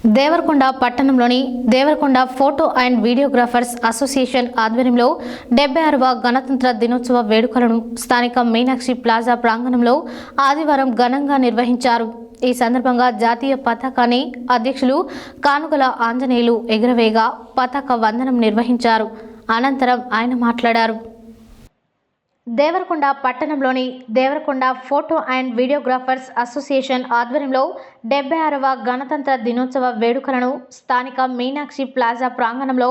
దేవరకొండ పట్టణంలోని Devarakonda photo and videographers association ఆధ్వర్యంలో 76వ గణతంత్ర దినోత్సవ వేడుకలను స్థానిక మీనాక్షి ప్లాజా ప్రాంగణంలో ఆదివారం ఘనంగా నిర్వహించారు. ఈ సందర్భంగా జాతీయ పతాకాన్ని అధ్యక్షులు కానుగల ఆంజనేయులు ఎగురవేయగా పతాక వందనం నిర్వహించారు. అనంతరం ఆయన మాట్లాడారు. దేవరకొండ పట్టణంలోని Devarakonda photo and videographers association ఆధ్వర్యంలో 76వ గణతంత్ర దినోత్సవ వేడుకలను స్థానిక మీనాక్షి ప్లాజా ప్రాంగణంలో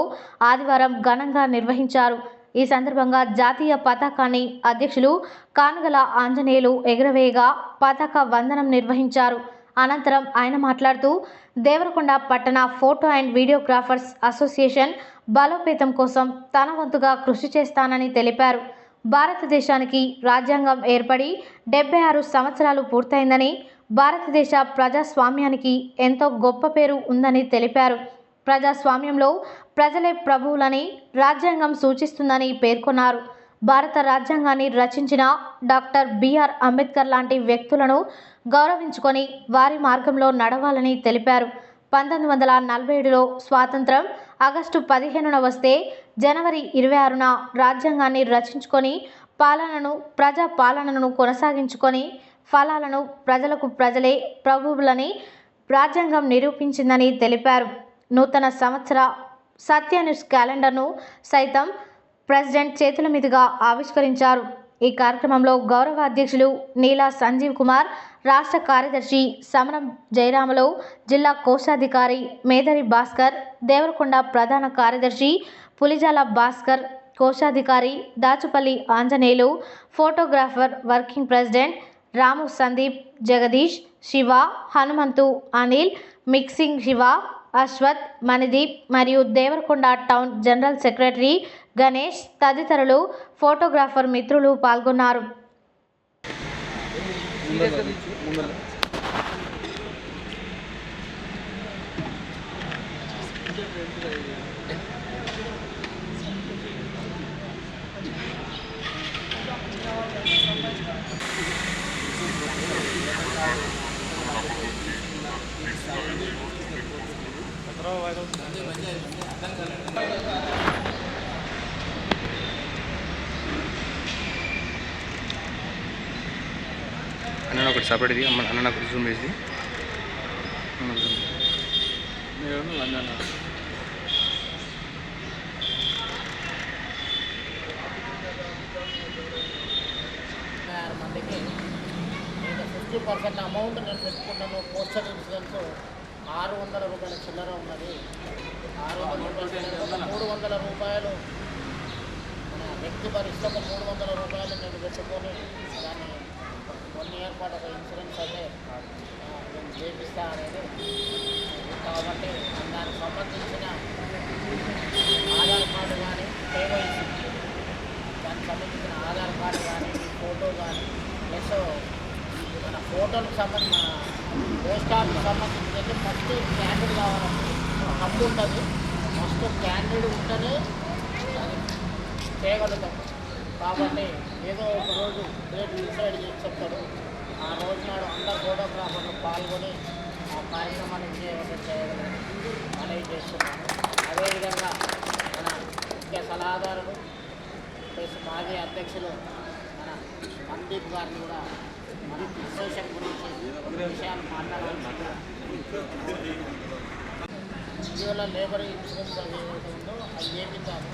ఆదివారం ఘనంగా నిర్వహించారు. ఈ సందర్భంగా జాతీయ పతాకాన్ని అధ్యక్షులు కానుగల ఆంజనేయులు ఎగురవేయగా పతాక వందనం నిర్వహించారు. అనంతరం ఆయన మాట్లాడుతూ దేవరకొండ పట్టణ ఫోటో అండ్ వీడియోగ్రాఫర్స్ అసోసియేషన్ బలోపేతం కోసం తన వంతుగా కృషి చేస్తానని తెలిపారు. భారతదేశానికి రాజ్యాంగం ఏర్పడి 76 సంవత్సరాలు పూర్తయిందని, భారతదేశ ప్రజాస్వామ్యానికి ఎంతో గొప్ప పేరు ఉందని తెలిపారు. ప్రజాస్వామ్యంలో ప్రజలే ప్రభువులని రాజ్యాంగం సూచిస్తుందని పేర్కొన్నారు. భారత రాజ్యాంగాన్ని రచించిన డాక్టర్ బిఆర్ అంబేద్కర్ లాంటి వ్యక్తులను గౌరవించుకొని వారి మార్గంలో నడవాలని తెలిపారు. 1947లో స్వాతంత్రం ఆగస్టు 15న వస్తే జనవరి 26న రాజ్యాంగాన్ని రచించుకొని ప్రజా పాలనను కొనసాగించుకొని ఫలాలను ప్రజలకు ప్రజలే ప్రభువులని రాజ్యాంగం నిరూపించిందని తెలిపారు. నూతన సంవత్సర సత్య న్యూస్ క్యాలెండర్ను సైతం ప్రెసిడెంట్ చేతుల మీదుగా ఆవిష్కరించారు. ఈ కార్యక్రమంలో గౌరవ అధ్యక్షులు నీలా సంజీవ్ కుమార్, రాష్ట్ర కార్యదర్శి సమరం జయరాములు, జిల్లా కోశాధికారి మేదరి భాస్కర్, దేవరకొండ ప్రధాన కార్యదర్శి పులిజాల భాస్కర్, కోశాధికారి Dachupalli Anjaneyulu, photographer working president Ramu Sandeep, Jagadish, Shiva, Hanumanthu, Anil, mixing Shiva, Ashwath, Manideep మరియు Devarakonda town general secretary Ganesh తదితరులు ఫోటోగ్రాఫర్ మిత్రులు పాల్గొన్నారు. అన్న ఒకటి సపరేట్ది అన్న నాకు జూమ్ చేసి మందికి 50% అమౌంట్ నేను పెట్టుకున్నాను. పోస్టల్ ఇన్సూరెన్స్ 600 రూపాయల చిల్లర ఉన్నది. 600 రూపాయలు 300 రూపాయలు మన వ్యక్తి భరిస్తే 300 రూపాయలు నేను పెట్టుకొని దాన్ని 1 ఇయర్ పాటు ఒక ఇన్సూరెన్స్ అయితే నేను చేపిస్తా అనేది. కాబట్టి దానికి సంబంధించిన ఆధార్ కార్డు కానీ కేవైసీ దానికి సంబంధించిన ఆధార్ కార్డు కానీ ఫోటో కానీ ప్లస్ మన ఫోటోలకు సంబంధించిన పోస్ట్ ఆఫీస్కి సంబంధించి ఫస్ట్ క్యాండిడేట్ కావాలంటే హక్కు ఉంటుంది. ఫస్ట్ క్యాండిడేట్ ఉంటేనే అది చేయగలుగుతాం. కాబట్టి ఏదో ఒక రోజు డేట్ డిసైడ్ చేసి చెప్తాడు. ఆ రోజు నాడు అందరు ఫోటోగ్రాఫర్లు పాల్గొని ఆ కార్యక్రమాన్ని విజయవంతం చేయగలరు అనేది చేస్తున్నాను. అదేవిధంగా మన ముఖ్య సలహాదారులు ప్లస్ మాజీ అధ్యక్షులు మన మందీప్ గారిని కూడా మన అసోసియేషన్ గురించి విషయాలు మాట్లాడాలి. ఇటీవల లేబర్ ఇన్సూరెన్స్ అది ఏదైతే ఉందో అది చేయించాలి.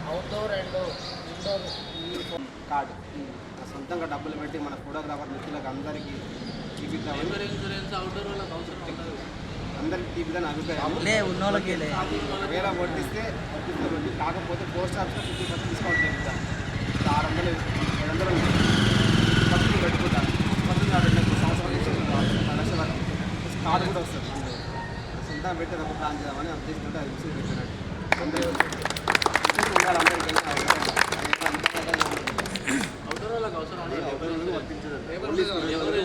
అవుట్డోర్ అండ్ ఇండోర్ కార్డు సొంతంగా డబ్బులు పెట్టి మన ఫోటోగ్రాఫర్ మిత్రులకు అందరికీ చూపిద్దాం. అందరికీ చూపిద్దాం అభిప్రాయం వేరే వడ్డిస్తే కాకపోతే పోస్ట్ ఆఫీస్లో 50% డిస్కౌంట్ చేపిద్దాం. 600 700 ఖర్చు పెట్టుకుంటాను. ఖర్చు 2 సంవత్సరాలు 10 లక్షల కార్డు కూడా వస్తుంది. సొంతంగా పెట్టి ఒక ప్లాన్ చేద్దామని ఉద్దేశించుకుంటే అది విషయం పెట్టినట్టు అందరూ ఉండాలి. అందరికీ